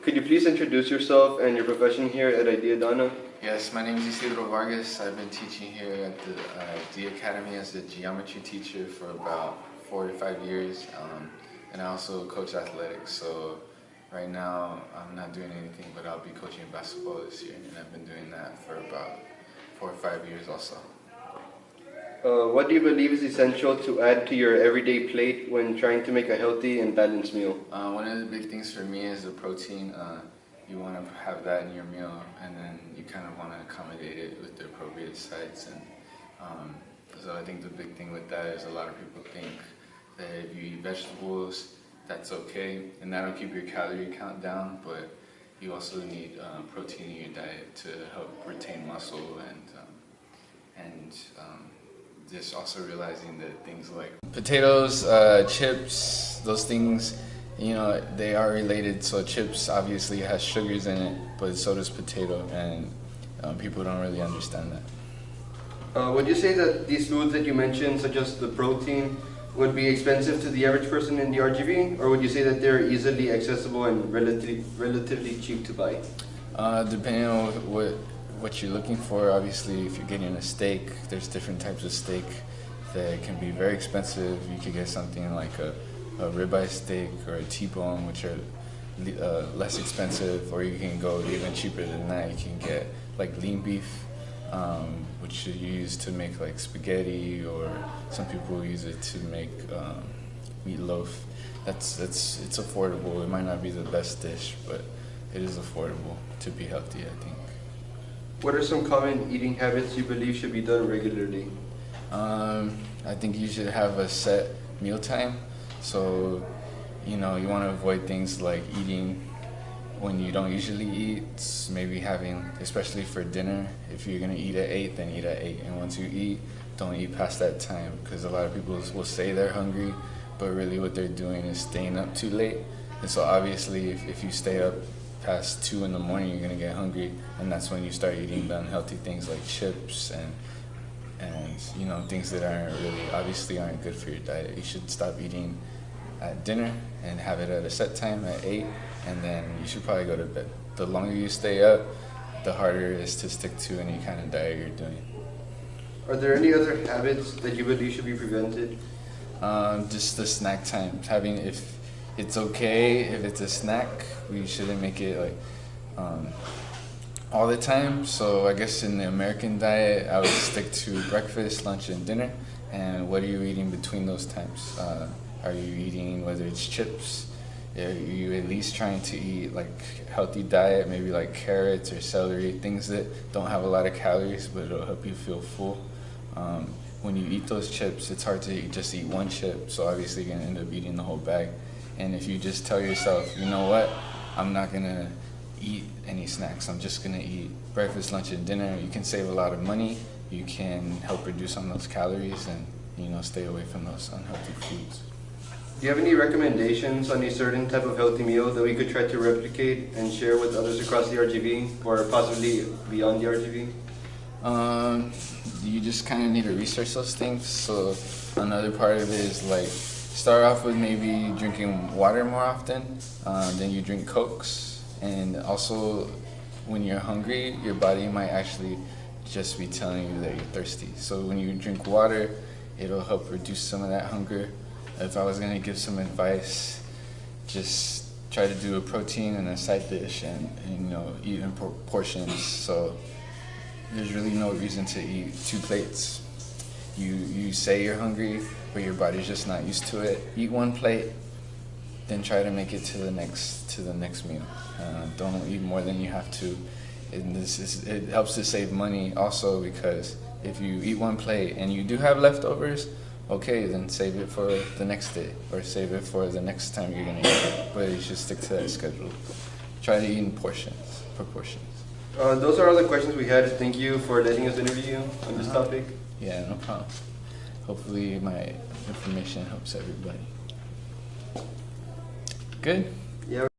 Could you please introduce yourself and your profession here at Idea Donna? Yes, my name is Isidro Vargas. I've been teaching here at the Academy as a geometry teacher for about 4 to 5 years, and I also coach athletics. So right now I'm not doing anything, but I'll be coaching basketball this year, and I've been doing that for about 4 or 5 years also. What do you believe is essential to add to your everyday plate when trying to make a healthy and balanced meal? One of the big things for me is the protein. You want to have that in your meal, and then you kind of want to accommodate it with the appropriate sides. And so I think the big thing with that is a lot of people think that if you eat vegetables, that's okay, and that'll keep your calorie count down, but you also need protein in your diet to help retain muscle and just also realizing that things like potatoes, chips, those things, you know, they are related. So chips obviously has sugars in it, but so does potato, and people don't really understand that. Would you say that these foods that you mentioned, such as the protein, would be expensive to the average person in the RGV, or would you say that they're easily accessible and relatively cheap to buy? Depending on what you're looking for. Obviously, if you're getting a steak, there's different types of steak that can be very expensive. You could get something like a ribeye steak or a T-bone, which are less expensive, or you can go even cheaper than that. You can get like lean beef, which you use to make like spaghetti, or some people use it to make meatloaf. It's affordable. It might not be the best dish, but it is affordable to be healthy, I think. What are some common eating habits you believe should be done regularly? I think you should have a set meal time. So, you know, you want to avoid things like eating when you don't usually eat. Maybe having, especially for dinner, if you're going to eat at 8, then eat at 8. And once you eat, don't eat past that time, because a lot of people will say they're hungry, but really what they're doing is staying up too late. And so obviously if you stay up past 2 in the morning, you're gonna get hungry, and that's when you start eating the unhealthy things like chips and you know, things that aren't good for your diet. You should stop eating at dinner and have it at a set time at 8, and then you should probably go to bed. The longer you stay up, the harder it is to stick to any kind of diet you're doing. Are there any other habits that you believe should be prevented? Just the snack time. If it's okay if it's a snack, we shouldn't make it like all the time. So I guess in the American diet, I would stick to breakfast, lunch, and dinner. And what are you eating between those times? Are you eating, whether it's chips? Are you at least trying to eat like healthy diet, maybe like carrots or celery, things that don't have a lot of calories, but it'll help you feel full? When you eat those chips, it's hard to just eat one chip, so obviously you're gonna end up eating the whole bag. And if you just tell yourself, you know what, I'm not gonna eat any snacks, I'm just gonna eat breakfast, lunch, and dinner, you can save a lot of money, you can help reduce on those calories, and, you know, stay away from those unhealthy foods. Do you have any recommendations on a certain type of healthy meal that we could try to replicate and share with others across the RGV, or possibly beyond the RGV? You just kind of need to research those things. So another part of it is like, start off with maybe drinking water more often, then you drink Cokes, and also when you're hungry, your body might actually just be telling you that you're thirsty. So when you drink water, it'll help reduce some of that hunger. If I was gonna give some advice, just try to do a protein and a side dish, and you know, eat in portions. So there's really no reason to eat 2 plates. You say you're hungry, but your body's just not used to it. Eat 1 plate, then try to make it to the next meal. Don't eat more than you have to. And it helps to save money also, because if you eat 1 plate and you do have leftovers, okay, then save it for the next day, or save it for the next time you're gonna eat. But you should stick to that schedule. Try to eat in proportions. Those are all the questions we had. Thank you for letting us interview you on this topic. Yeah, no problem. Hopefully my information helps everybody. Good? Yeah.